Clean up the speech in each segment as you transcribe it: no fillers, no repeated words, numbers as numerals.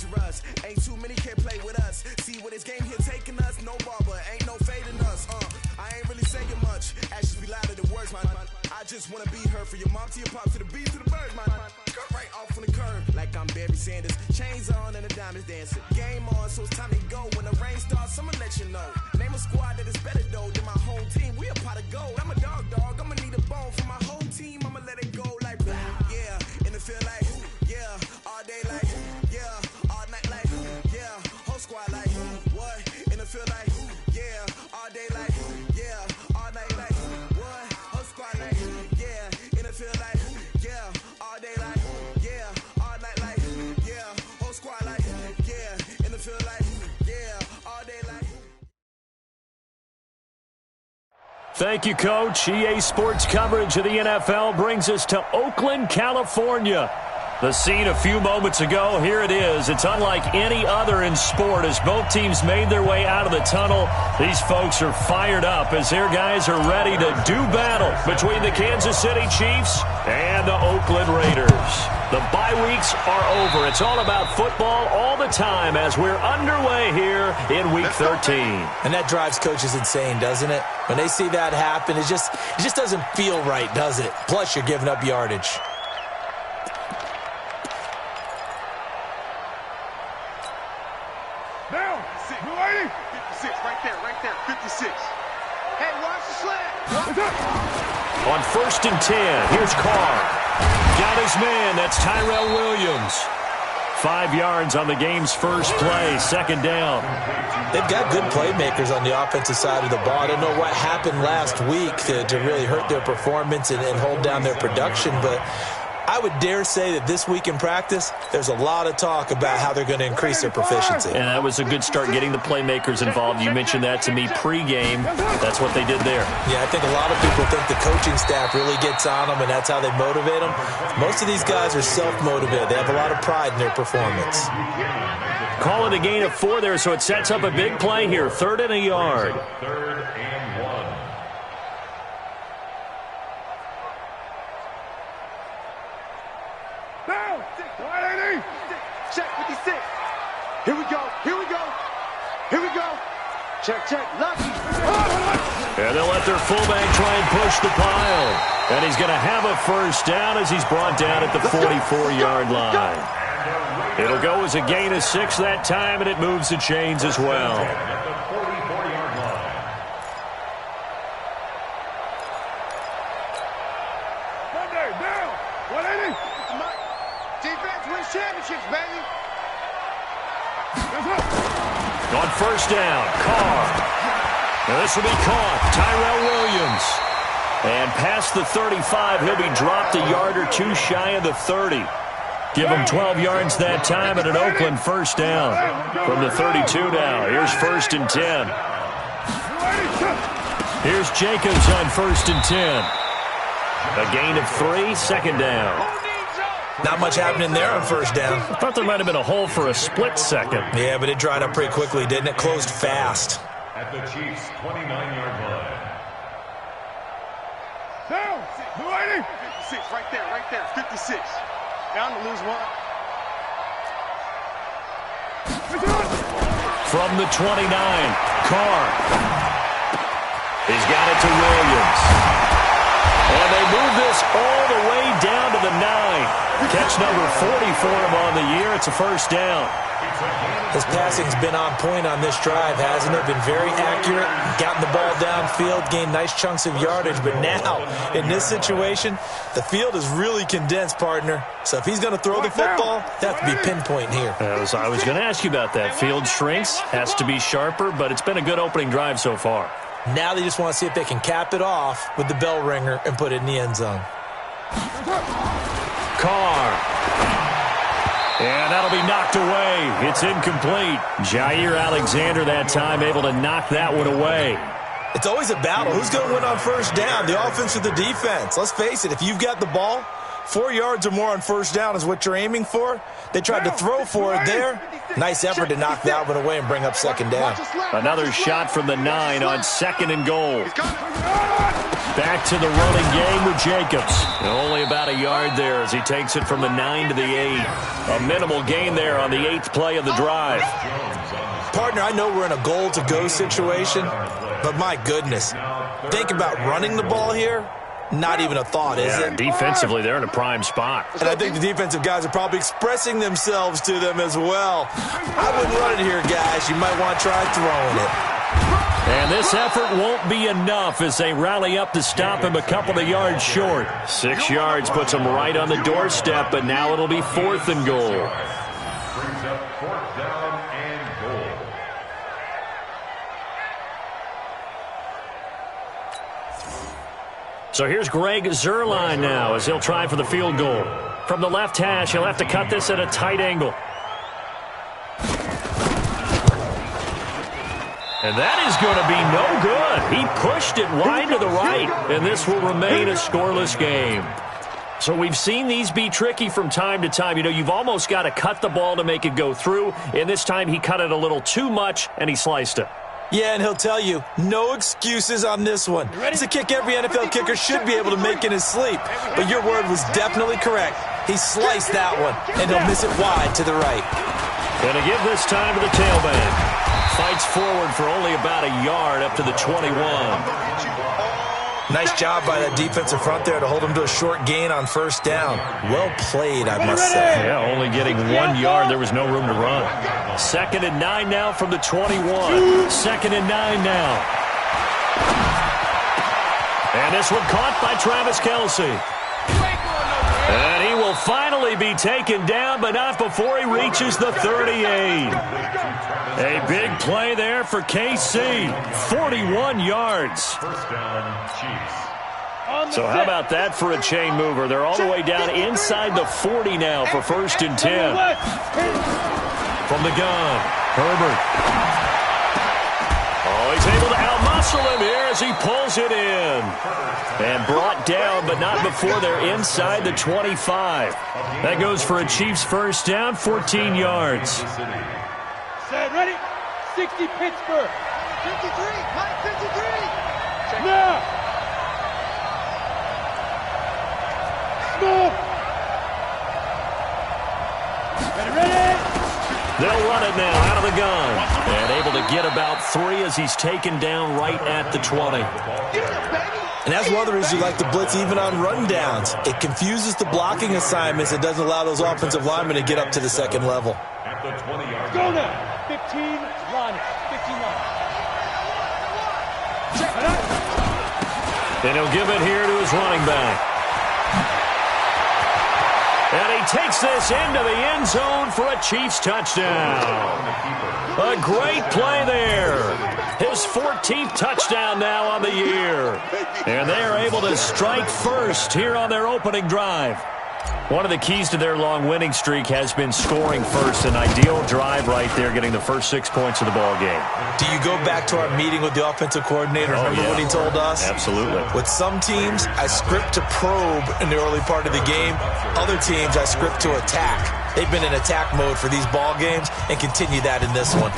dangerous. Ain't too many can play with us. See what this game here taking us? No barber, ain't no fading us. I ain't really saying much. Actions be louder than words, man. I just wanna be heard for your mom to your pop to the beat to the bird, man. Cut right off on the curb like I'm Barry Sanders. Chains on and the diamonds dancing. Game on, so it's time to go. When the rain starts, I'ma let you know. Name a squad that is better though than my home team. We a pot of gold. I'm a dog. I'ma need a bone for my whole team. I'ma let it go like yeah. In the field like yeah. All day like yeah. All night like yeah. Whole squad like what? In the field like yeah. All day like yeah. All night like what? Whole squad like yeah. In the field like yeah. All day like yeah. All night like yeah. Whole squad like yeah. In the field like yeah. All day like. Thank you, Coach. EA Sports coverage of the NFL brings us to Oakland, California. The scene a few moments ago, here it is. It's unlike any other in sport as both teams made their way out of the tunnel. These folks are fired up as their guys are ready to do battle between the Kansas City Chiefs and the Oakland Raiders. The bye weeks are over. It's all about football all the time as we're underway here in Week 13. And that drives coaches insane, doesn't it? When they see that happen, it just doesn't feel right, does it? Plus, you're giving up yardage. Now, 56, right there, 56. Hey, watch the slant. On 1st and 10, here's Carr. Got his man, that's Tyrell Williams. 5 yards on the game's first play, 2nd down. They've got good playmakers on the offensive side of the ball. I don't know what happened last week to really hurt their performance and hold down their production, but I would dare say that this week in practice, there's a lot of talk about how they're going to increase their proficiency. And that was a good start getting the playmakers involved. You mentioned that to me pregame. That's what they did there. Yeah, I think a lot of people think the coaching staff really gets on them, and that's how they motivate them. Most of these guys are self-motivated. They have a lot of pride in their performance. Call it a gain of 4 there, so it sets up a big play here. 3rd and a yard. 3rd and 1. Down. 180. Check 56. Here we go. Check. Lucky. And they'll let their fullback try and push the pile. And he's going to have a 1st down as he's brought down at the 44-yard line. It'll go as a gain of 6 that time, and it moves the chains as well. At the 44-yard line. Monday, down. 180. Defense wins championships, baby. On 1st down, Carr. Now this will be caught. Tyrell Williams. And past the 35, he'll be dropped a yard or 2 shy of the 30. Give him 12 yards that time and an Oakland 1st down. From the 32 now, here's 1st and 10. Here's Jacobs on 1st and 10. A gain of 3, 2nd down. Not much happening there on 1st down. I thought there might have been a hole for a split second. Yeah, but it dried up pretty quickly, didn't it? Closed fast. At the Chiefs' 29-yard line. Down. 280. 56, right there, 56. Down to lose 1. From the 29, Carr. He's got it to Williams. And they move this all the way down to the 9. Catch number 40 for him on the year. It's a 1st down. His passing's been on point on this drive, hasn't it? Been very accurate, gotten the ball downfield, gained nice chunks of yardage. But now, in this situation, the field is really condensed, partner. So if he's going to throw the football, that has to be pinpoint here. I was going to ask you about that. Field shrinks, has to be sharper, but it's been a good opening drive so far. Now they just want to see if they can cap it off with the bell ringer and put it in the end zone. Carr. And that'll be knocked away. It's incomplete. Jair Alexander that time able to knock that one away. It's always a battle. Who's going to win on 1st down, the offense or the defense? Let's face it, if you've got the ball, 4 yards or more on first down is what you're aiming for. They tried to throw for it there. Nice effort to knock that one away and bring up second down. Another shot from the 9 on 2nd and goal. Back to the running game with Jacobs. Only about a yard there as he takes it from the 9 to the 8. A minimal gain there on the 8th play of the drive. Partner, I know we're in a goal-to-go situation, but my goodness, think about running the ball here. Not even a thought, is it? Defensively, they're in a prime spot. And I think the defensive guys are probably expressing themselves to them as well. I wouldn't run it here, guys. You might want to try throwing it. And this effort won't be enough as they rally up to stop him a couple of yards short. 6 yards puts him right on the doorstep, but now it'll be 4th and goal. Brings up 4th down and goal. So here's Greg Zuerlein now as he'll try for the field goal. From the left hash, he'll have to cut this at a tight angle. And that is going to be no good. He pushed it wide to the right, and this will remain a scoreless game. So we've seen these be tricky from time to time. You know, you've almost got to cut the ball to make it go through, and this time he cut it a little too much, and he sliced it. Yeah, and he'll tell you, no excuses on this one. It's a kick every NFL kicker should be able to make in his sleep. But your word was definitely correct. He sliced that one, and he'll miss it wide to the right. Going to give this time to the tailback. Fights forward for only about a yard up to the 21. Nice job by that defensive front there to hold him to a short gain on first down. Well played, I must say. Yeah, only getting 1 yard. There was no room to run. 2nd and 9 now from the 21. 2nd and 9 now. And this one caught by Travis Kelce. And he will finally be taken down, but not before he reaches the 38. A big play there for KC. 41 yards. First down, Chiefs. So how about that for a chain mover? They're all the way down inside the 40 now for 1st and 10. From the gun, Herbert. Oh, he's able to outmuscle him here as he pulls it in. And brought down, but not before they're inside the 25. That goes for a Chiefs first down, 14 yards. Set, ready? 60 Pittsburgh. 53, cut 53. Now. Smoke. Ready? They'll run it now out of the gun. And able to get about 3 as he's taken down right at the 20. And that's one of the reasons you like to blitz even on rundowns. It confuses the blocking assignments. It doesn't allow those offensive linemen to get up to the second level. At the 20-yard Go now. 15, line it. 59. Check it out. And he'll give it here to his running back. And he takes this into the end zone for a Chiefs touchdown. A great play there. His 14th touchdown now on the year. And they are able to strike first here on their opening drive. One of the keys to their long winning streak has been scoring first. An ideal drive right there, getting the first 6 points of the ball game. Do you go back to our meeting with the offensive coordinator? Remember what he told us? Absolutely. With some teams, I script to probe in the early part of the game. Other teams, I script to attack. They've been in attack mode for these ball games and continue that in this one.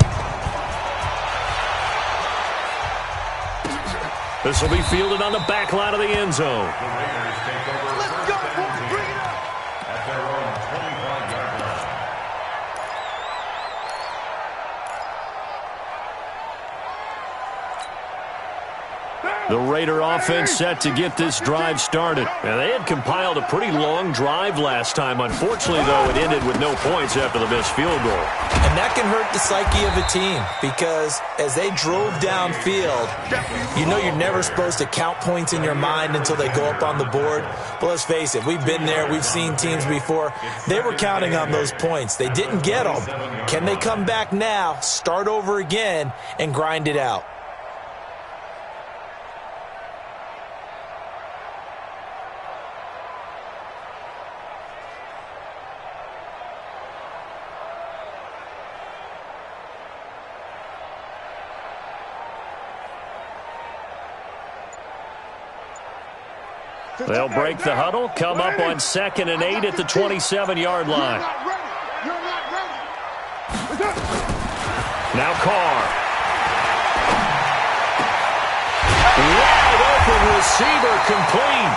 This will be fielded on the back line of the end zone. Let's go, boys. Bring it up. at their own 25-yard line. The Raider offense set to get this drive started. And they had compiled a pretty long drive last time. Unfortunately, though, it ended with no points after the missed field goal. And that can hurt the psyche of a team because as they drove downfield, you know you're never supposed to count points in your mind until they go up on the board. But let's face it, we've been there. We've seen teams before. They were counting on those points. They didn't get them. Can they come back now, start over again, and grind it out? They'll break the huddle, come up on 2nd and 8 at the 27-yard line. Now Carr. Wide open receiver complete.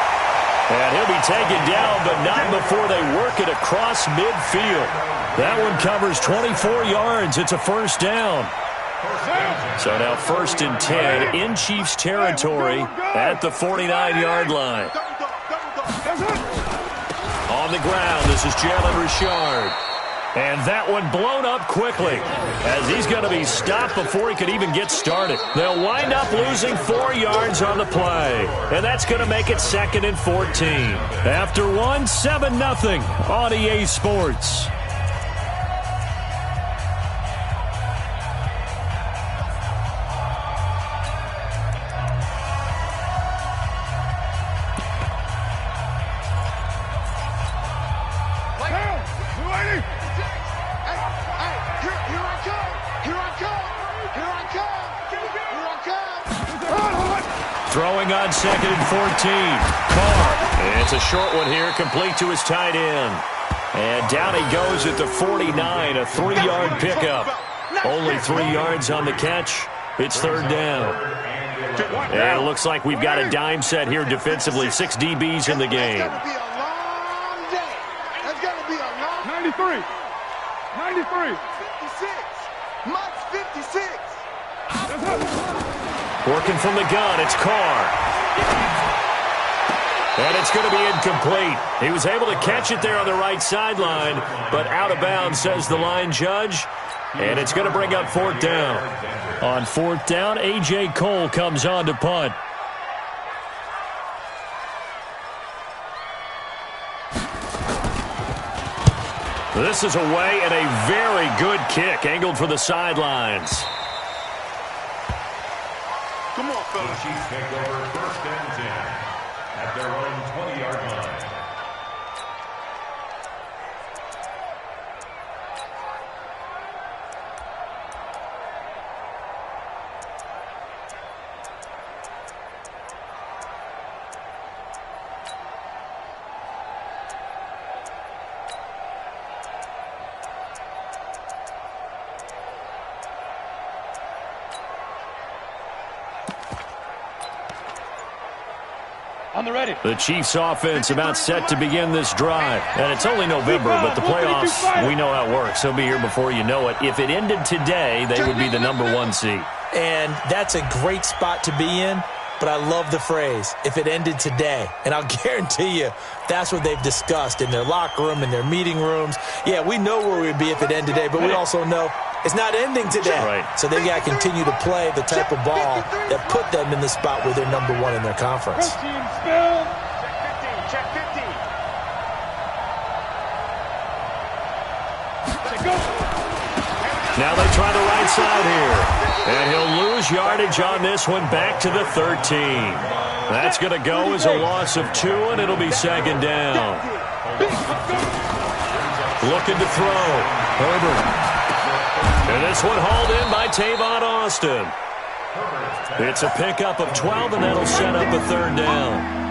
And he'll be taken down, but not before they work it across midfield. That one covers 24 yards. It's a first down. So now 1st and 10 in Chiefs territory at the 49-yard line. On the ground, this is Jalen Richard. And that one blown up quickly as he's going to be stopped before he could even get started. They'll wind up losing 4 yards on the play. And that's going to make it 2nd and 14. After one, 7-0 on EA Sports. Throwing on 2nd and 14. Carr. It's a short one here, complete to his tight end. And down he goes at the 49, a 3-yard pickup. Only 3 yards on the catch. It's 3rd down. And it looks like we've got a dime set here defensively. 6 DBs in the game. That's going to be a long day. That's going to be a long 93. 93. 56. Much 56. Working from the gun, it's Carr. And it's going to be incomplete. He was able to catch it there on the right sideline, but out of bounds, says the line judge. And it's going to bring up 4th down. On 4th down, A.J. Cole comes on to punt. This is away and a very good kick, angled for the sidelines. Come on, fellas. The Chiefs take over 1st and 10 at their own 20-yard line. On the ready. The Chiefs offense about set to begin this drive. And it's only November, but the playoffs, we know how it works. They'll be here before you know it. If it ended today, they would be the #1 seed. And that's a great spot to be in, but I love the phrase, if it ended today. And I'll guarantee you, that's what they've discussed in their locker room, in their meeting rooms. Yeah, we know where we'd be if it ended today, but we also know it's not ending today. Right. So they've got to continue to play the type of ball that put them in the spot where they're #1 in their conference. First team spill. Check 15. Now they try the right side here. And he'll lose yardage on this one, back to the 13. That's going to go as a loss of 2, and it'll be 2nd down. Looking to throw. Herbert. And this one hauled in by Tavon Austin. It's a pickup of 12, and that'll set up a 3rd down.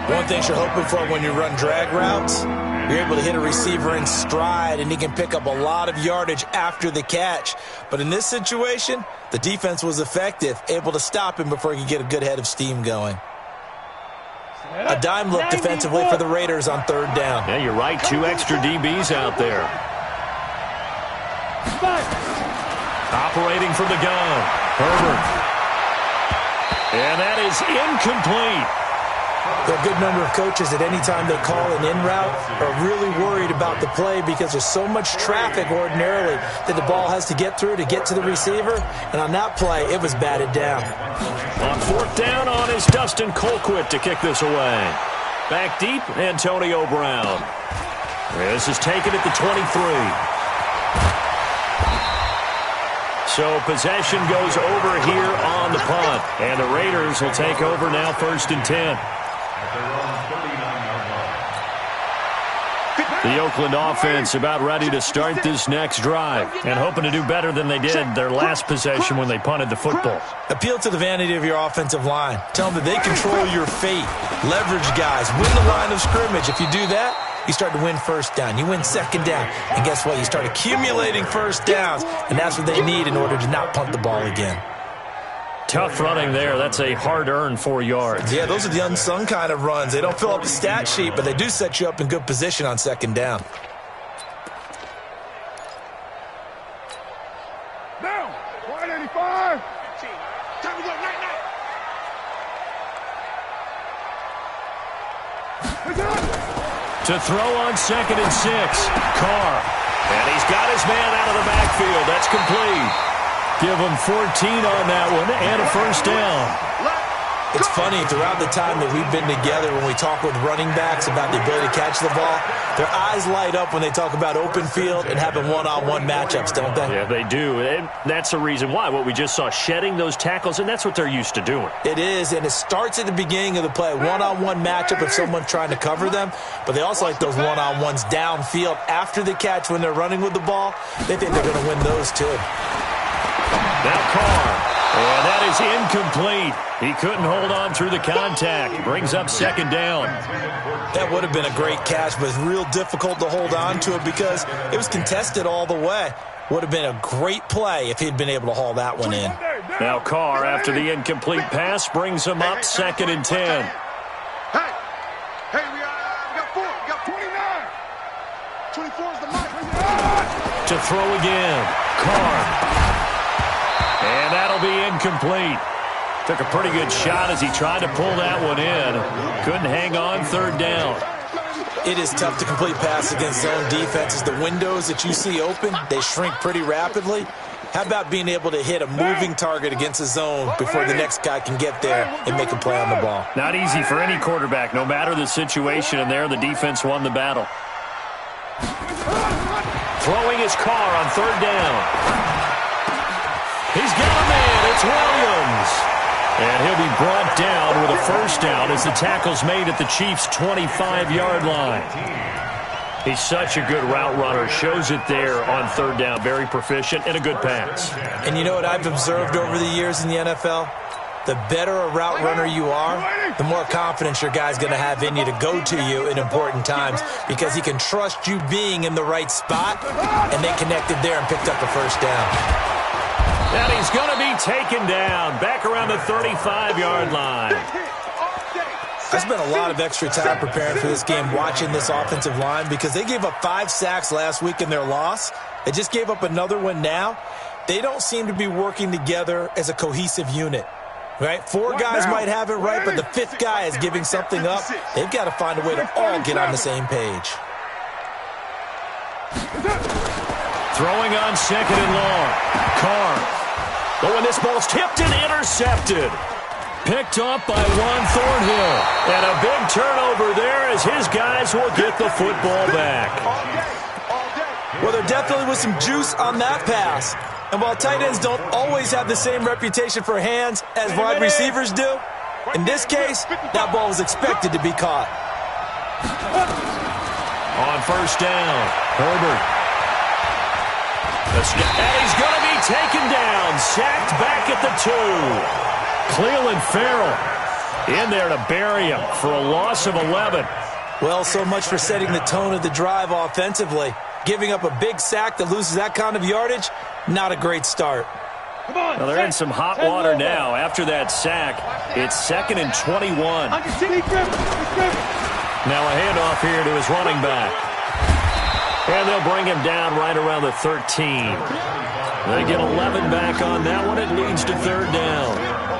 One thing you're hoping for when you run drag routes, you're able to hit a receiver in stride, and he can pick up a lot of yardage after the catch. But in this situation, the defense was effective, able to stop him before he could get a good head of steam going. A dime look defensively for the Raiders on 3rd down. Yeah, you're right. 2 extra DBs out there. Operating from the gun. Herbert. And that is incomplete. There are a good number of coaches at any time they call an in route are really worried about the play because there's so much traffic ordinarily that the ball has to get through to get to the receiver. And on that play, it was batted down. On 4th down on is Dustin Colquitt to kick this away. Back deep, Antonio Brown. This is taken at the 23. So possession goes over here on the punt. And the Raiders will take over now 1st and 10. The Oakland offense about ready to start this next drive and hoping to do better than they did their last possession when they punted the football. Appeal to the vanity of your offensive line. Tell them that they control your fate. Leverage guys. Win the line of scrimmage. If you do that, you start to win first down. You win second down. And guess what? You start accumulating first downs, and that's what they need in order to not punt the ball again. Tough running there. That's a hard-earned 4 yards. Yeah, those are the unsung kind of runs. They don't fill up the stat sheet, but they do set you up in good position on second down. Down. 185. Time to go, night. To throw on 2nd and 6. Carr. And he's got his man out of the backfield. That's complete. Give him 14 on that one and a first down. It's funny, throughout the time that we've been together, when we talk with running backs about the ability to catch the ball, their eyes light up when they talk about open field and having one-on-one matchups, don't they? Yeah, they do. And that's the reason why. What we just saw, shedding those tackles, and that's what they're used to doing. It is, and it starts at the beginning of the play. One-on-one matchup if someone's trying to cover them, but they also like those one-on-ones downfield after the catch when they're running with the ball. They think they're going to win those too. Now Carr, and that is incomplete. He couldn't hold on through the contact. Brings up 2nd down. That would have been a great catch, but it's real difficult to hold on to it because it was contested all the way. Would have been a great play if he'd been able to haul that one in. Now Carr, after the incomplete pass, brings him up 2nd and 10. Hey, we got 4. We got 29. 24 is the mic. To throw again. Carr. And that'll be incomplete. Took a pretty good shot as he tried to pull that one in. Couldn't hang on 3rd down. It is tough to complete pass against zone defenses. The windows that you see open, they shrink pretty rapidly. How about being able to hit a moving target against a zone before the next guy can get there and make a play on the ball? Not easy for any quarterback, no matter the situation, and there the defense won the battle. Throwing his Carr on 3rd down. He's got a man. It's Williams. And he'll be brought down with a first down as the tackle's made at the Chiefs' 25-yard line. He's such a good route runner. Shows it there on 3rd down. Very proficient and a good pass. And you know what I've observed over the years in the NFL? The better a route runner you are, the more confidence your guy's going to have in you to go to you in important times because he can trust you being in the right spot, and they connected there and picked up a first down. And he's going to be taken down back around the 35-yard line. I spent a lot of extra time preparing for this game watching this offensive line because they gave up 5 sacks last week in their loss. They just gave up another one now. They don't seem to be working together as a cohesive unit. Right? 4 guys might have it right, but the 5th guy is giving something up. They've got to find a way to all get on the same page. Throwing on 2nd and long. Carr. But when this ball's tipped and intercepted. Picked up by Juan Thornhill. And a big turnover there as his guys will get the football back. Well, there definitely was some juice on that pass. And while tight ends don't always have the same reputation for hands as wide receivers do, in this case, that ball was expected to be caught. On first down, Herbert. And he's going to be taken down, sacked back at the 2. Cleveland Farrell in there to bury him for a loss of 11. Well, so much for setting the tone of the drive offensively. Giving up a big sack that loses that kind of yardage, not a great start. Well, they're in some hot water now. After that sack, it's 2nd and 21. Now a handoff here to his running back. And they'll bring him down right around the 13. They get 11 back on that one. It leads to 3rd down.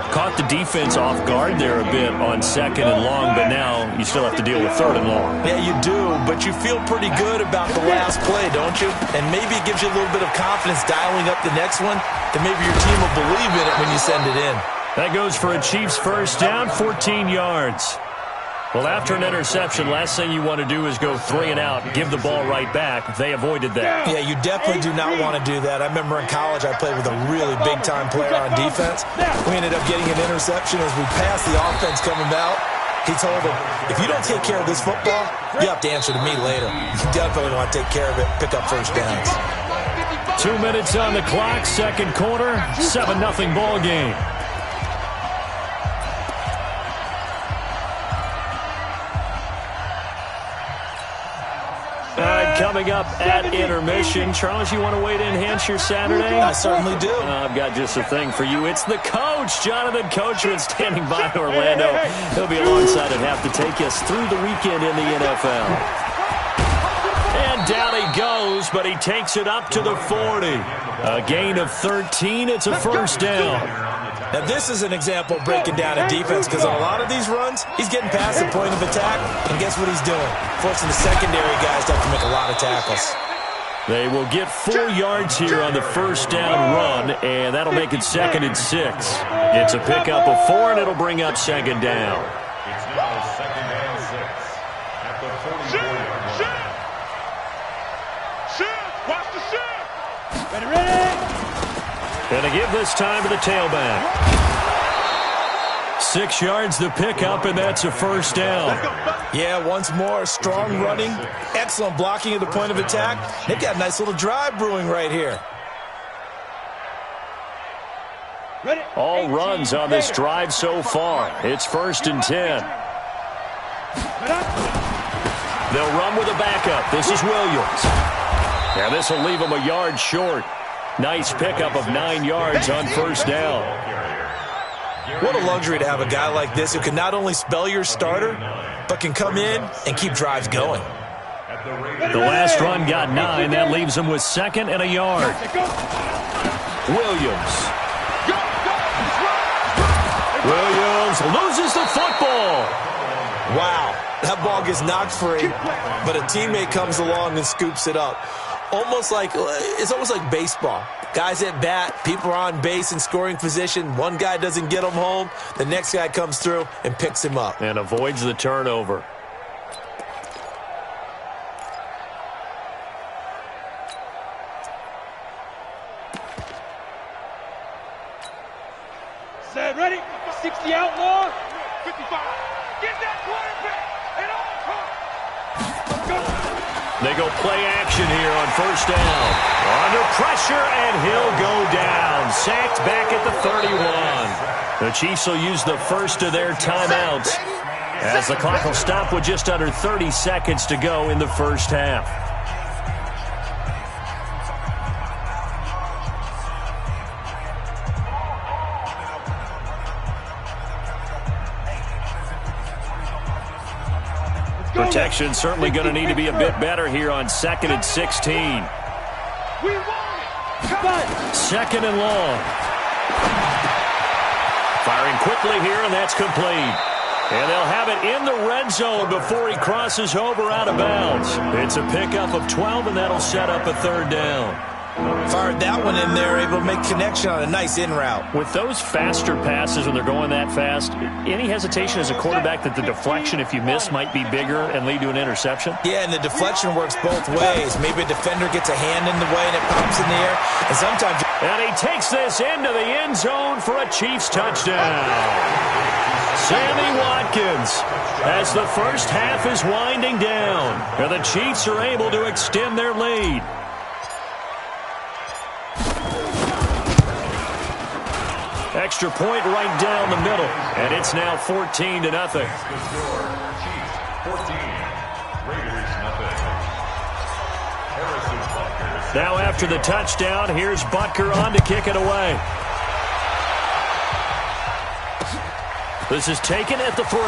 Caught the defense off guard there a bit on 2nd and long, but now you still have to deal with 3rd and long. Yeah, you do, but you feel pretty good about the last play, don't you? And maybe it gives you a little bit of confidence dialing up the next one, that maybe your team will believe in it when you send it in. That goes for a Chiefs first down, 14 yards. Well, after an interception, last thing you want to do is go 3 and out, give the ball right back. They avoided that. Yeah, you definitely do not want to do that. I remember in college I played with a really big-time player on defense. We ended up getting an interception as we passed the offense coming out. He told him, if you don't take care of this football, you have to answer to me later. You definitely want to take care of it, pick up first downs. 2 minutes on the clock, second quarter, 7-0 ball game. All right, coming up at intermission. Charles, you want to wait to enhance your Saturday? I certainly do. I've got just a thing for you. It's the coach, Jonathan Coachman, standing by in Orlando. He'll be alongside and have to take us through the weekend in the NFL. And down he goes, but he takes it up to the 40. A gain of 13. It's a first down. Now, this is an example of breaking down a defense because on a lot of these runs, he's getting past the point of attack, and guess what he's doing? Forcing the secondary guys to have to make a lot of tackles. They will get 4 yards here on the first down run, and that'll make it 2nd and 6. It's a pickup of 4, and it'll bring up 2nd down. It's now 2nd and 6 at the 44-yard line. Shift! Watch the shift! Ready! And to give this time to the tailback. 6 yards the pickup, and that's a first down. Yeah, once more, strong running, excellent blocking at the point of attack. They've got a nice little drive brewing right here. All runs on this drive so far. It's 1st and 10. They'll run with a backup. This is Williams. And this will leave them a yard short. Nice pickup of 9 yards on first down. What a luxury to have a guy like this who can not only spell your starter, but can come in and keep drives going. The last run got 9. That leaves them with 2nd and a yard. Williams. Williams loses the football. Wow, that ball gets knocked free, but a teammate comes along and scoops it up. It's almost like baseball. Guys at bat, people are on base in scoring position. One guy doesn't get him home. The next guy comes through and picks him up. And avoids the turnover. Set, ready? 60 outlaw. 55. Get that quarterback and all come. They go play action here on first down. Under pressure, and he'll go down. Sacked back at the 31. The Chiefs will use the first of their timeouts as the clock will stop with just under 30 seconds to go in the first half. Protection certainly going to need to be a bit better here on 2nd and 16. We want it. 2nd and long. Firing quickly here, and that's complete. And they'll have it in the red zone before he crosses over out of bounds. It's a pickup of 12, and that'll set up a 3rd down. Fired that one in there, able to make connection on a nice in route. With those faster passes when they're going that fast, any hesitation as a quarterback that the deflection, if you miss, might be bigger and lead to an interception? Yeah, and the deflection works both ways. Maybe a defender gets a hand in the way and it pops in the air. And sometimes... And he takes this into the end zone for a Chiefs touchdown. Sammy Watkins, as the first half is winding down, and the Chiefs are able to extend their lead. Extra point right down the middle, and it's now 14-0. Now after the touchdown, here's Butker on to kick it away. This is taken at the 3.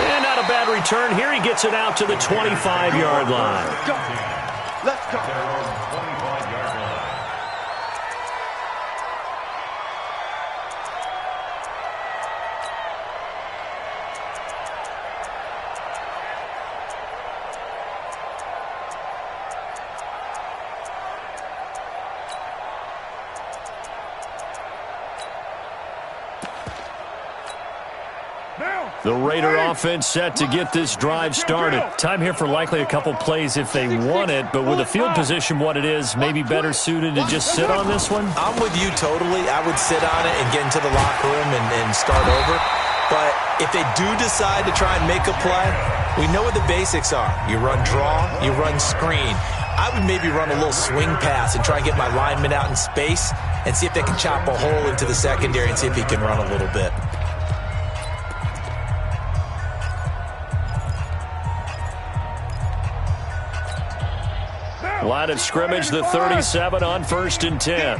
And not a bad return here. He gets it out to the 25-yard line. Let's go. Now, The Raider offense set to get this drive started. Time here for likely a couple plays if they want it, but with the field position what it is, maybe better suited to just sit on this one? I'm with you totally. I would sit on it and get into the locker room and start over. But if they do decide to try and make a play, we know what the basics are. You run draw, you run screen. I would maybe run a little swing pass and try and get my lineman out in space and see if they can chop a hole into the secondary and see if he can run a little bit. Line of scrimmage, the 37 on 1st and 10.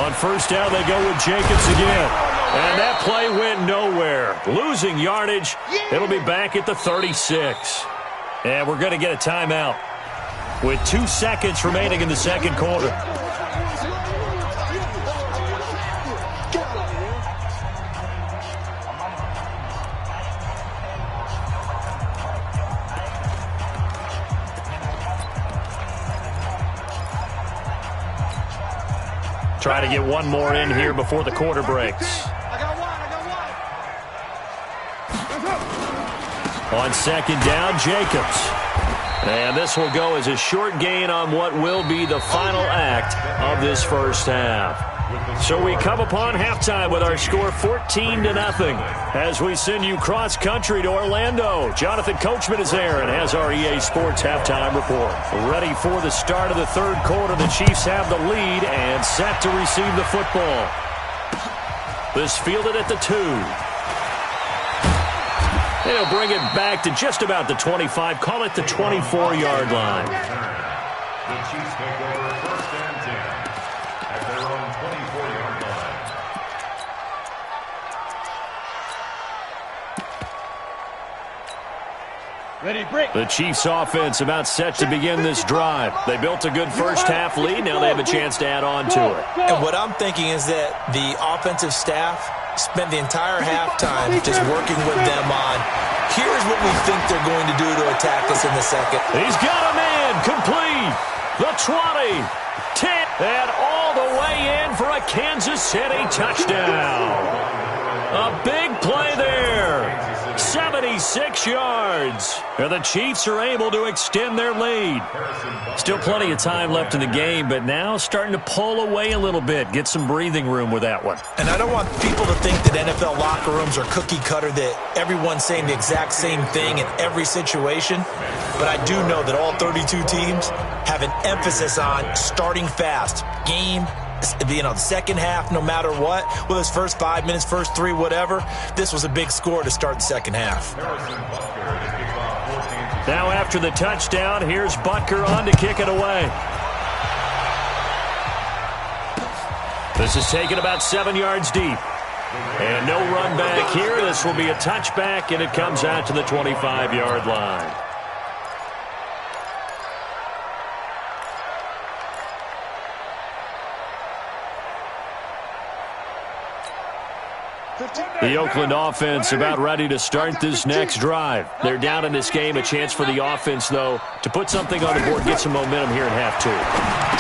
On 1st down, they go with Jacobs again. And that play went nowhere. Losing yardage. It'll be back at the 36. And we're going to get a timeout with 2 seconds remaining in the second quarter. Try to get one more in here before the quarter breaks. On 2nd down, Jacobs. And this will go as a short gain on what will be the final act of this first half. So we come upon halftime with our score 14-0 as we send you cross-country to Orlando. Jonathan Coachman is there and has our EA Sports halftime report. Ready for the start of the third quarter. The Chiefs have the lead and set to receive the football. This fielded at the 2. They'll bring it back to just about the 25. Call it the 24-yard line. The Chiefs take over 1st and 10 at their own 24-yard line. Ready, break. The Chiefs offense about set to begin this drive. They built a good first half lead. Now they have a chance to add on to it. And what I'm thinking is that the offensive staff spent the entire halftime just working with them on, here's what we think they're going to do to attack us in the second. He's got a man complete. The 20, 10, and all the way in for a Kansas City touchdown. A big play there. 76 yards. And the Chiefs are able to extend their lead. Still plenty of time left in the game, but now starting to pull away a little bit. Get some breathing room with that one. And I don't want people to think that NFL locker rooms are cookie cutter, that everyone's saying the exact same thing in every situation. But I do know that all 32 teams have an emphasis on starting fast. Game, the second half, no matter what, whether it's first 5 minutes, first 3, whatever, this was a big score to start the second half. Now after the touchdown, here's Butker on to kick it away. This is taken about 7 yards deep. And no run back here. This will be a touchback, and it comes out to the 25-yard line. The Oakland offense about ready to start this next drive. They're down in this game. A chance for the offense, though, to put something on the board, get some momentum here in half 2.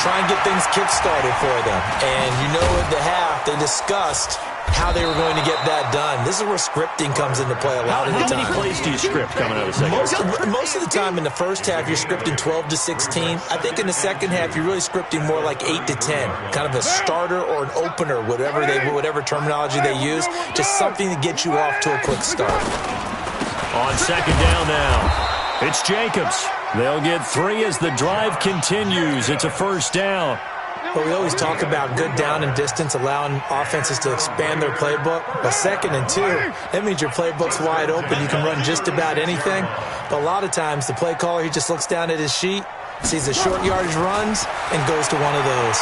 Try and get things kick-started for them. And you know at the half, they discussed how they were going to get that done. This is where scripting comes into play a lot of the time. How many plays do you script coming out of the second half? Most of the time in the first half, you're scripting 12 to 16. I think in the second half, you're really scripting more like 8 to 10. Kind of a starter or an opener, whatever terminology they use. Just something to get you off to a quick start. On 2nd down now, it's Jacobs. They'll get 3 as the drive continues. It's a first down. But we always talk about good down and distance, allowing offenses to expand their playbook. But 2nd and 2, that means your playbook's wide open. You can run just about anything. But a lot of times, the play caller, he just looks down at his sheet, sees the short yardage runs, and goes to one of those.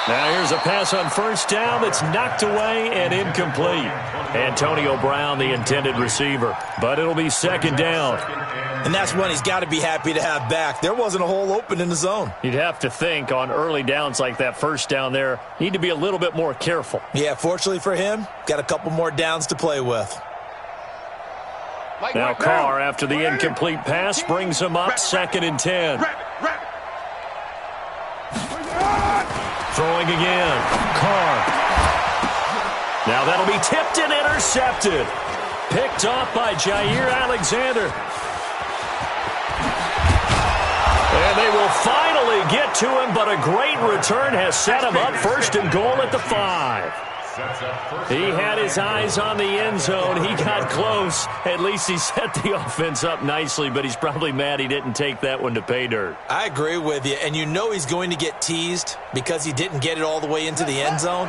Now here's a pass on first down that's knocked away and incomplete. Antonio Brown, the intended receiver. But it'll be 2nd down. And that's one he's got to be happy to have back. There wasn't a hole open in the zone. You'd have to think on early downs like that first down there, need to be a little bit more careful. Yeah, fortunately for him, got a couple more downs to play with. Now Carr, after the incomplete pass, brings him up 2nd and 10. Throwing again. Carr. Now that'll be tipped and intercepted. Picked off by Jair Alexander. And they will finally get to him, but a great return has set him up first and goal at the 5. He had his eyes on the end zone. He got close. At least he set the offense up nicely, but he's probably mad he didn't take that one to pay dirt. I agree with you, and you know he's going to get teased because he didn't get it all the way into the end zone.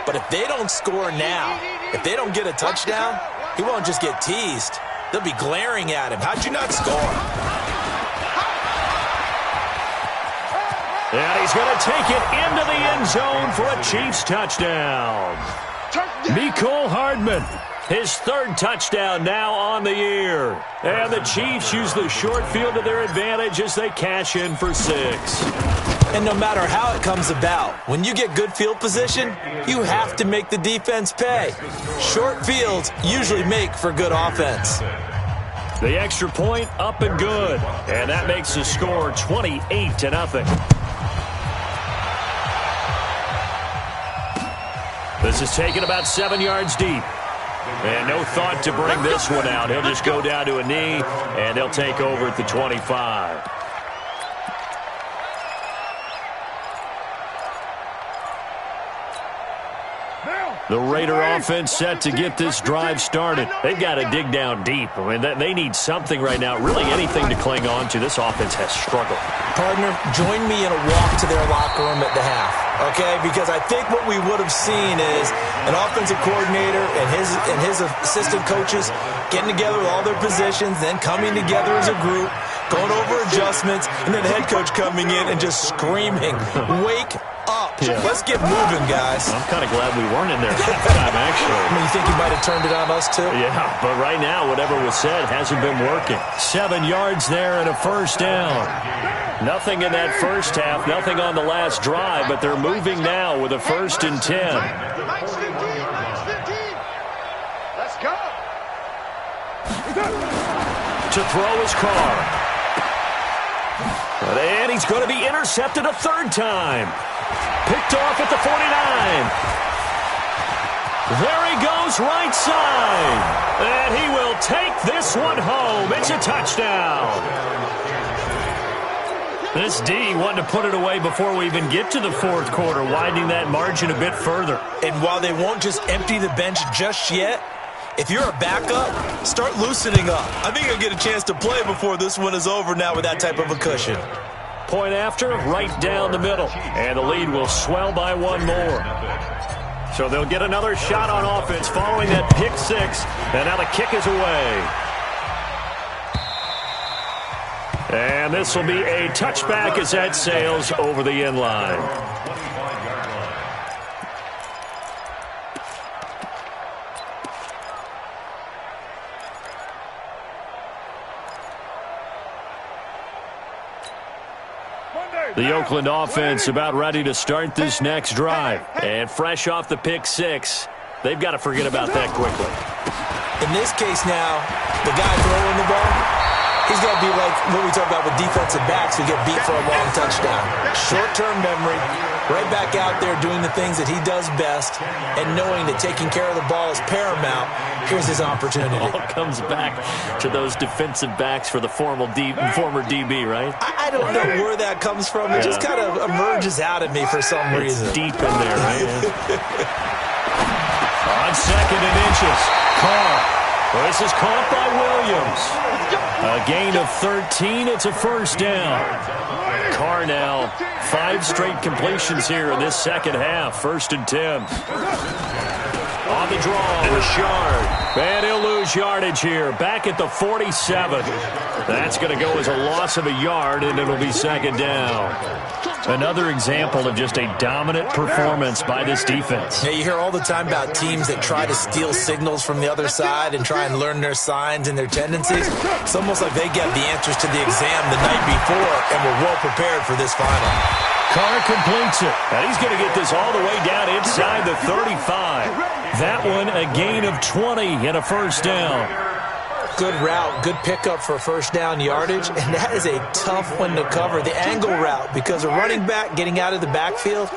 But if they don't score now, if they don't get a touchdown, he won't just get teased. They'll be glaring at him. How'd you not score? And he's going to take it into the end zone for a Chiefs touchdown. Mecole Hardman, his 3rd touchdown now on the year. And the Chiefs use the short field to their advantage as they cash in for 6. And no matter how it comes about, when you get good field position, you have to make the defense pay. Short fields usually make for good offense. The extra point up and good. And that makes the score 28-0. This is taken about 7 yards deep. And no thought to bring this one out. He'll just go down to a knee, and they'll take over at the 25. The Raider offense set to get this drive started. They've got to dig down deep. I mean, they need something right now, really anything to cling on to. This offense has struggled. Partner, join me in a walk to their locker room at the half, okay? Because I think what we would have seen is an offensive coordinator and his assistant coaches getting together with all their positions, then coming together as a group, going over adjustments, and then the head coach coming in and just screaming, "Wake up. Yeah. Let's get moving, guys." I'm kind of glad we weren't in there halftime, actually. I mean, you think he might have turned it on us, too? Yeah, but right now, whatever was said hasn't been working. 7 yards there and a first down. Nothing in that first half, nothing on the last drive, but they're moving now with a 1st and 10. Let's go. To throw his Carr. And he's going to be intercepted a 3rd time. Picked off at the 49. There he goes, right side. And he will take this one home. It's a touchdown. This D wanted to put it away before we even get to the 4th quarter, widening that margin a bit further. And while they won't just empty the bench just yet, if you're a backup, start loosening up. I think you'll get a chance to play before this one is over now with that type of a cushion. Point after, right down the middle. And the lead will swell by 1 more. So they'll get another shot on offense following that pick 6. And now the kick is away. And this will be a touchback as that sails over the end line. The Oakland offense about ready to start this next drive. And fresh off the pick 6, they've got to forget about that quickly. In this case now, the guy throwing the ball, he's got to be like what we talk about with defensive backs who get beat for a long touchdown. Short-term memory, right back out there doing the things that he does best, and knowing that taking care of the ball is paramount. Here's his opportunity. It all comes back to those defensive backs for the former DB, right? I don't know where that comes from. It just kind of emerges out at me for some reason. It's deep in there, right? On 2nd and inches, Carr. This is caught by Williams. A gain of 13. It's a 1st down. Carr now 5 straight completions here in this 2nd half. 1st and 10. On the draw, Richard. And he'll lose yardage here. Back at the 47. That's going to go as a loss of a yard, and it'll be 2nd down. Another example of just a dominant performance by this defense. Yeah, you hear all the time about teams that try to steal signals from the other side and try and learn their signs and their tendencies. It's almost like they get the answers to the exam the night before and were well prepared for this final. Carr completes it. And he's going to get this all the way down inside the 35. That one a gain of 20 and a 1st down. Good route, good pickup for 1st down yardage, and that is a tough one to cover. The angle route, because a running back getting out of the backfield,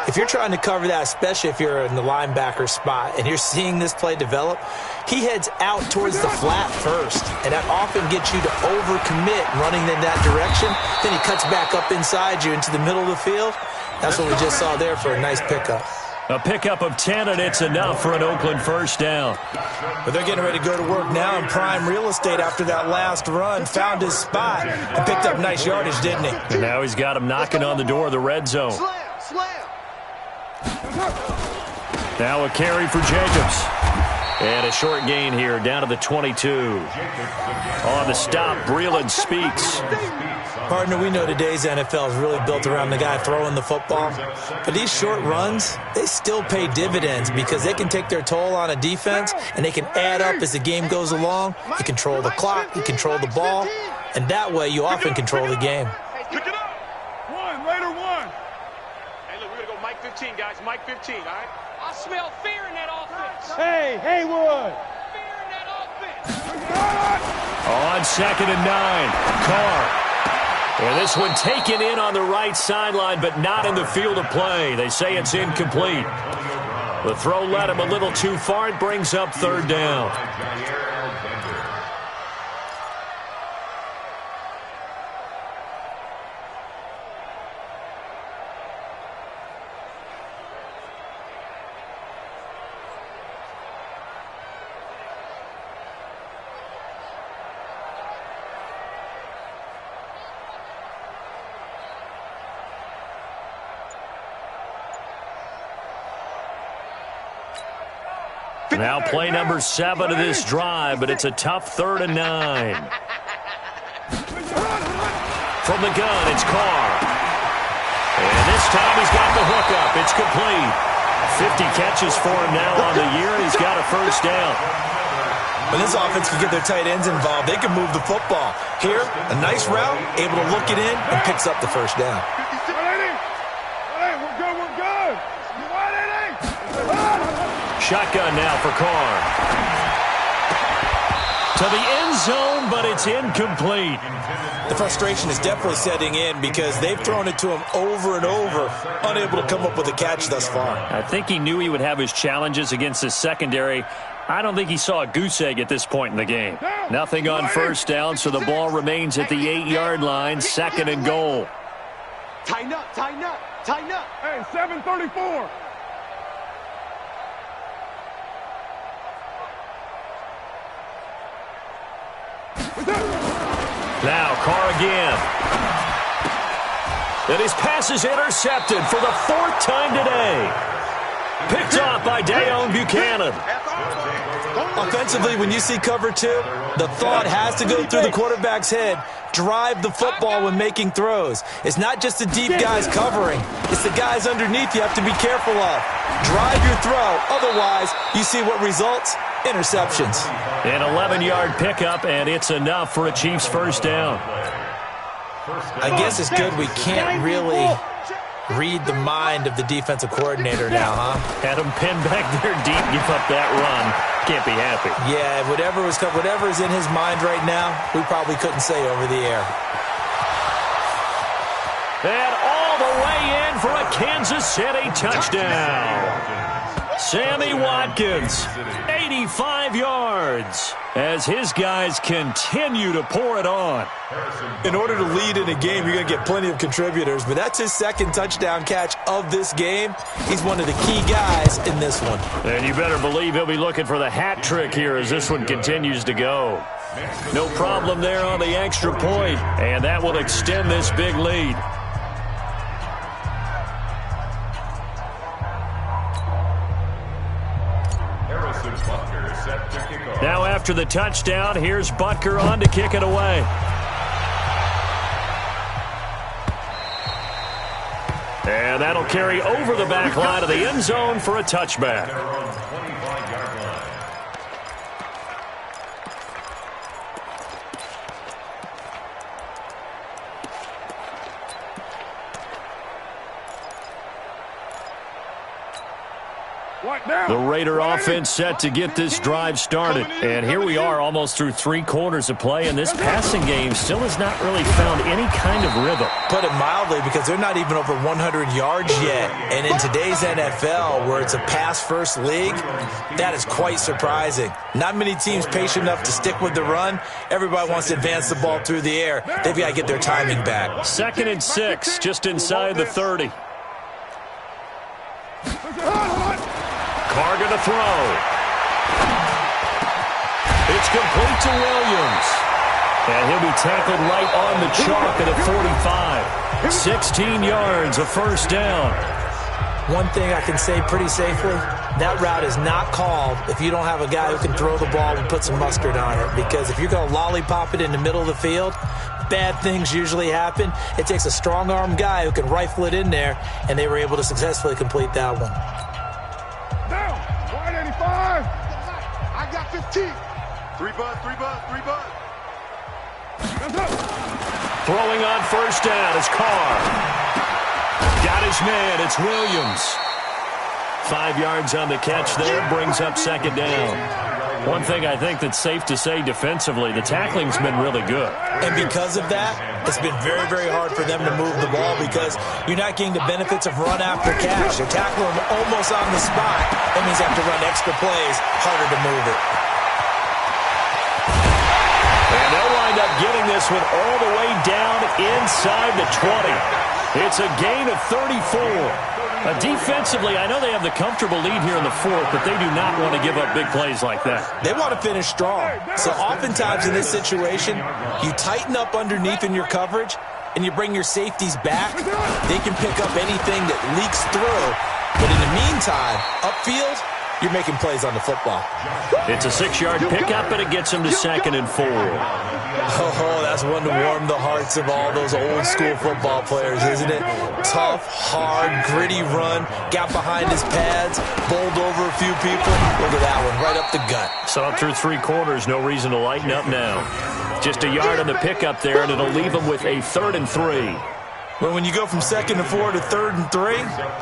If you're trying to cover that, especially if you're in the linebacker spot and you're seeing this play develop, he heads out towards the flat first, and that often gets you to overcommit running in that direction. Then he cuts back up inside you into the middle of the field. That's what we just saw there for a nice pickup. A pickup of 10, and it's enough for an Oakland first down. But they're getting ready to go to work now in prime real estate after that last run. Found his spot and picked up nice yardage, didn't he? And now he's got him knocking on the door of the red zone. Now a carry for Jacobs. And a short gain here, down to the 22. On the stop, Breeland speaks. Partner, we know today's NFL is really built around the guy throwing the football. But these short runs, they still pay dividends because they can take their toll on a defense, and they can add up as the game goes along. You control the clock, you control the ball, and that way you often control the game. Pick it up. Raider one. Hey, look, we're going to go Mike 15, guys. Mike 15, all right? I smell fear in that offense. Hey, Haywood. Fear in that offense. On 2nd and 9, Carr. And this one taken in on the right sideline, but not in the field of play. They say it's incomplete. The throw led him a little too far. It brings up 3rd down. Now play number 7 of this drive, but it's a tough 3rd and 9. From the gun, it's Carr. And this time he's got the hookup. It's complete. 50 catches for him now on the year, and he's got a first down. When this offense can get their tight ends involved, they can move the football. Here, a nice route, able to look it in, and picks up the first down. Shotgun now for Carr. To the end zone, but it's incomplete. The frustration is definitely setting in because they've thrown it to him over and over, unable to come up with a catch thus far. I think he knew he would have his challenges against his secondary. I don't think he saw a goose egg at this point in the game. Nothing on first down, so the ball remains at the 8-yard line, 2nd and goal. Tighten up, tighten up, tighten up. Hey, 734. Now Carr again. And his pass is intercepted for the 4th time today. Picked off by Dayon Buchanan. Offensively, when you see cover 2, the thought has to go through the quarterback's head. Drive the football when making throws. It's not just the deep guys covering. It's the guys underneath you have to be careful of. Drive your throw. Otherwise, you see what results? Interceptions. An 11-yard pickup, and it's enough for a Chiefs first down. I guess it's good we can't really read the mind of the defensive coordinator now, huh? Had him pinned back there deep, give up that run. Can't be happy. Yeah, whatever is in his mind right now, we probably couldn't say over the air. And all the way in for a Kansas City touchdown. Sammy Watkins, 85 yards, as his guys continue to pour it on. In order to lead in a game, you're going to get plenty of contributors, but that's his 2nd touchdown catch of this game. He's one of the key guys in this one. And you better believe he'll be looking for the hat trick here as this one continues to go. No problem there on the extra point, and that will extend this big lead. Now after the touchdown, here's Butker on to kick it away. And that'll carry over the back line of the end zone for a touchback. The Raider offense set to get this drive started. And here we are almost through 3 quarters of play, and this passing game still has not really found any kind of rhythm. Put it mildly, because they're not even over 100 yards yet. And in today's NFL, where it's a pass-first league, that is quite surprising. Not many teams patient enough to stick with the run. Everybody wants to advance the ball through the air. They've got to get their timing back. 2nd and 6, just inside the 30. Carr gonna throw. It's complete to Williams. And he'll be tackled right on the chalk at a 45. 16 yards, a first down. One thing I can say pretty safely, that route is not called if you don't have a guy who can throw the ball and put some mustard on it. Because if you're going to lollipop it in the middle of the field, bad things usually happen. It takes a strong-armed guy who can rifle it in there, and they were able to successfully complete that one. Down. 185. I got 15. 3 bud, 3 bud, 3 bud. Throwing on first down is Carr. Got his man. It's Williams. 5 yards on the catch there. Brings up 2nd down. One thing I think that's safe to say defensively, the tackling's been really good. And because of that, it's been very, very hard for them to move the ball because you're not getting the benefits of run after catch. They're tackling them almost on the spot. That means they have to run extra plays, harder to move it. And they'll wind up getting this one all the way down inside the 20. It's a gain of 34. Defensively, I know they have the comfortable lead here in the 4th, but they do not want to give up big plays like that. They want to finish strong. So oftentimes in this situation, you tighten up underneath in your coverage, and you bring your safeties back. They can pick up anything that leaks through. But in the meantime, upfield, you're making plays on the football. It's a 6-yard pickup, and it gets them to 2nd and 4. Oh, that's one to warm the hearts of all those old-school football players, isn't it? Tough, hard, gritty run. Got behind his pads, bowled over a few people. Look at that one, right up the gut. So through 3 quarters, no reason to lighten up now. Just a yard on the pickup there, and it'll leave them with a 3rd and 3. Well, when you go from 2nd and 4 to 3rd and 3,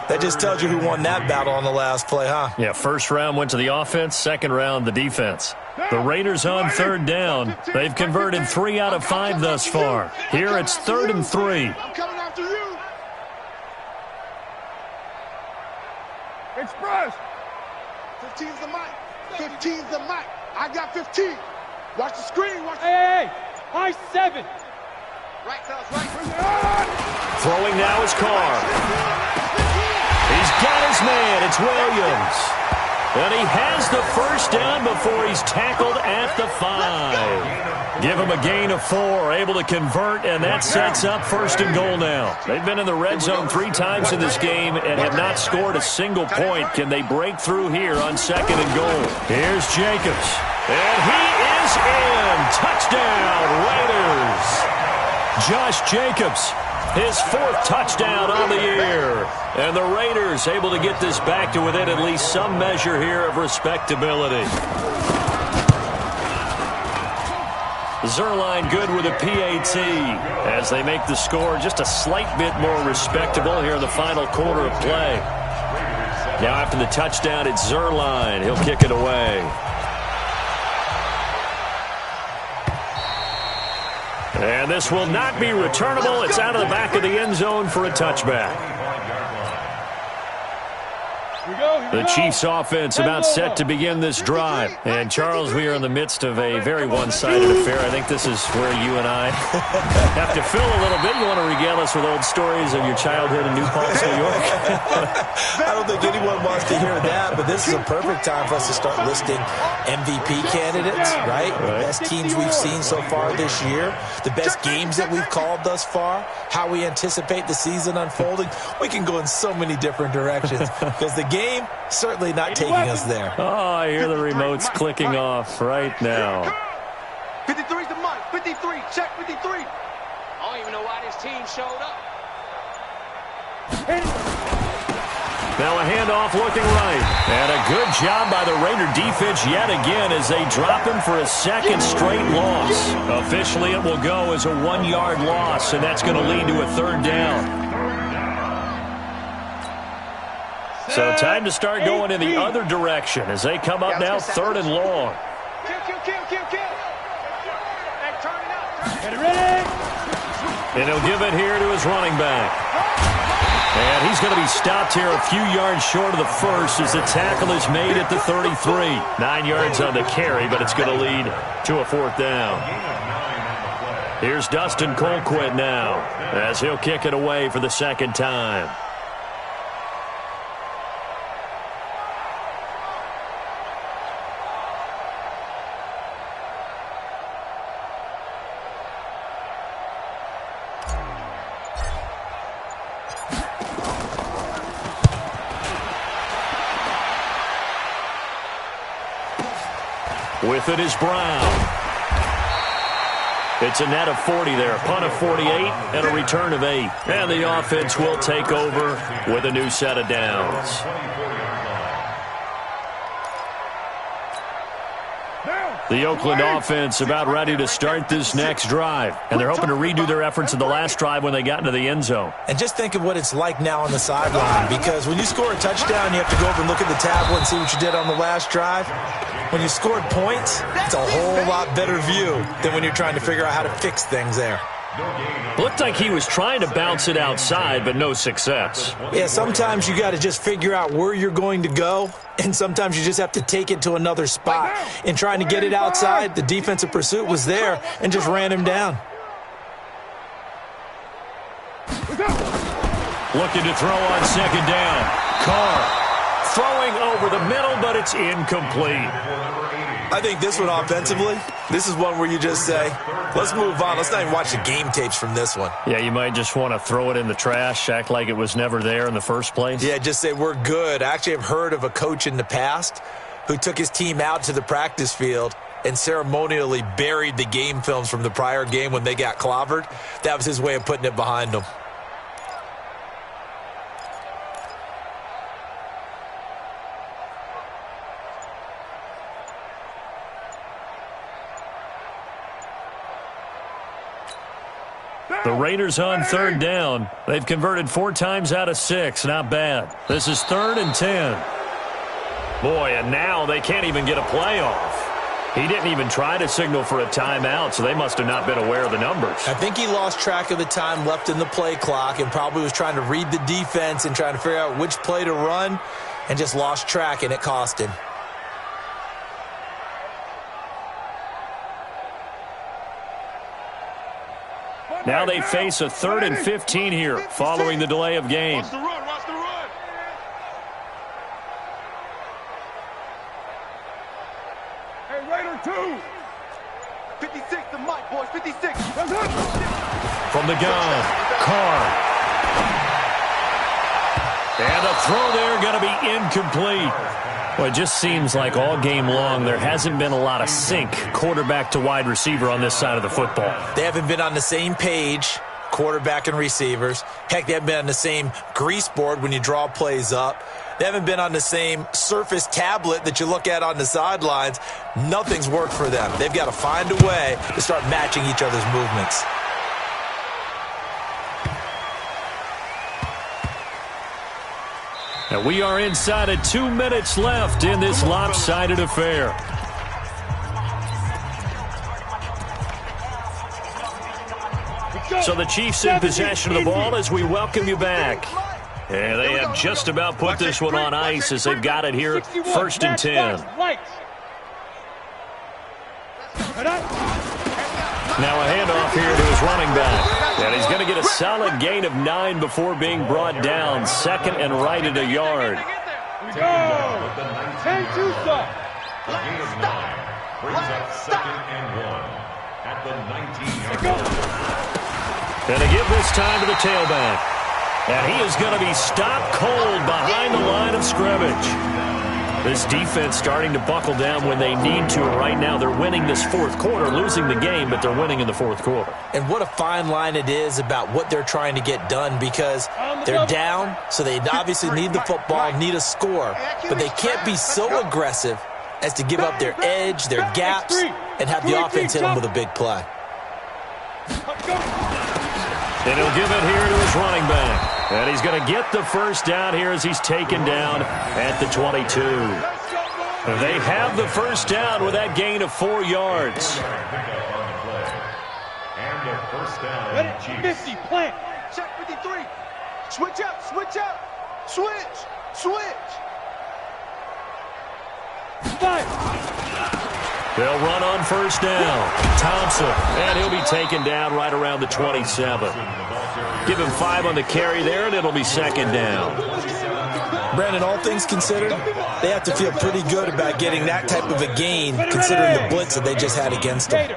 that just tells you who won that battle on the last play, huh? Yeah, first round went to the offense, second round the defense. The Raiders on 3rd down. They've converted 3 out of 5 thus far. Here it's 3rd and 3. I'm coming after you. Express. 15's the mic. 15's the mic. I got 15. Watch the screen. Watch the Hey, high 7. right, fellas, right. Throwing now is Carr. He's got his man. It's Williams. And he has the first down before he's tackled at the 5. Give him a gain of 4, able to convert, and that sets up 1st and goal now. They've been in the red zone 3 times in this game and have not scored a single point. Can they break through here on 2nd and goal? Here's Jacobs. And he is in. Touchdown, Raiders. Josh Jacobs, his 4th touchdown on the year. And the Raiders able to get this back to within at least some measure here of respectability. Zerline good with a PAT as they make the score just a slight bit more respectable here in the final quarter of play. Now after the touchdown, it's Zerline. He'll kick it away. And this will not be returnable. It's out of the back of the end zone for a touchback. The Chiefs offense about set to begin this drive. And Charles, we are in the midst of a very one-sided affair. I think this is where you and I have to fill a little bit. You want to regale us with old stories of your childhood in New Paltz, New York? I don't think anyone wants to hear that, but this is a perfect time for us to start listing MVP candidates, right? The best teams we've seen so far this year, the best games that we've called thus far, how we anticipate the season unfolding. We can go in so many different directions because the game certainly not taking us there. Oh, I hear the remotes clicking off right now. 53's the mic. 53. Check 53. I don't even know why this team showed up. Now a handoff looking right. And a good job by the Raider defense yet again as they drop him for a 2nd straight loss. Officially it will go as a 1-yard loss, and that's going to lead to a 3rd down. So time to start going in the other direction as they come up now 3rd and long. Kill. Hey, turn it up. Get it ready. And he'll give it here to his running back. And he's going to be stopped here a few yards short of the first as the tackle is made at the 33. 9 yards on the carry, but it's going to lead to a 4th down. Here's Dustin Colquitt now as he'll kick it away for the 2nd time. With it is Brown. It's a net of 40 there, a punt of 48, and a return of 8. And the offense will take over with a new set of downs. The Oakland offense about ready to start this next drive. And they're hoping to redo their efforts in the last drive when they got into the end zone. And just think of what it's like now on the sideline, because when you score a touchdown, you have to go over and look at the tablet and see what you did on the last drive. When you scored points, it's a whole lot better view than when you're trying to figure out how to fix things there. Looked like he was trying to bounce it outside, but no success. Yeah, sometimes you got to just figure out where you're going to go, and sometimes you just have to take it to another spot. In trying to get it outside, the defensive pursuit was there and just ran him down. Looking to throw on 2nd down. Carr throwing over the middle, but it's incomplete. I think this one offensively, this is one where you just say, let's move on. Let's not even watch the game tapes from this one. Yeah, you might just want to throw it in the trash, act like it was never there in the first place. Yeah, just say we're good. I actually have heard of a coach in the past who took his team out to the practice field and ceremonially buried the game films from the prior game when they got clobbered. That was his way of putting it behind them. The Raiders on 3rd down. They've converted 4 times out of 6. Not bad. This is 3rd and 10. Boy, and now they can't even get a play off. He didn't even try to signal for a timeout, so they must have not been aware of the numbers. I think he lost track of the time left in the play clock and probably was trying to read the defense and trying to figure out which play to run and just lost track, and it cost him. Now they face a 3rd and 15 here following the delay of game. Watch the run, watch the run. Hey, Raider 2. 56 to Mike, boys, 56. From the gun, Carr. And a throw there going to be incomplete. Well, it just seems like all game long there hasn't been a lot of sync quarterback to wide receiver on this side of the football. They haven't been on the same page, quarterback and receivers. Heck, they haven't been on the same grease board when you draw plays up. They haven't been on the same Surface tablet that you look at on the sidelines. Nothing's worked for them. They've got to find a way to start matching each other's movements. And we are inside of 2 minutes left in this lopsided affair. So the Chiefs in possession of the ball as we welcome you back. And they have just about put this one on ice as they've got it here, 1st and 10. Now a handoff here to his running back. And he's going to get a solid gain of 9 before being brought down. 2nd and right at a yard. Go. 10-2 stop. A gain of 9 brings up 2nd and 1 at the 19-yard line. And they give this time to the tailback. And he is going to be stopped cold behind the line of scrimmage. This defense starting to buckle down when they need to. Right now they're winning this 4th quarter, losing the game, but they're winning in the 4th quarter. And what a fine line it is about what they're trying to get done, because they're down, so they obviously need the football, need a score. But they can't be so aggressive as to give up their edge, their gaps, and have the offense hit them with a big play. And he'll give it here to his running back. And he's going to get the first down here as he's taken down at the 22. They have the first down with that gain of 4 yards. And a first down. Ready? 50, plant. Check 53. Switch up, switch up. Switch, switch. Fight. They'll run on first down. Thompson, and he'll be taken down right around the 27. Give him 5 on the carry there, and it'll be second down. Brandon, all things considered, they have to feel pretty good about getting that type of a gain, considering the blitz that they just had against them.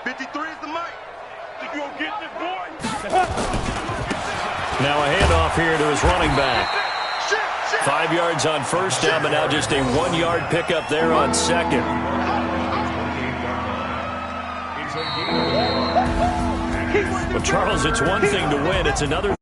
53 is the mic. You gonna get this boy? Now a handoff here to his running back. 5 yards on first down, but now just a 1-yard pickup there on second. Well, Charles, it's one thing to win. It's another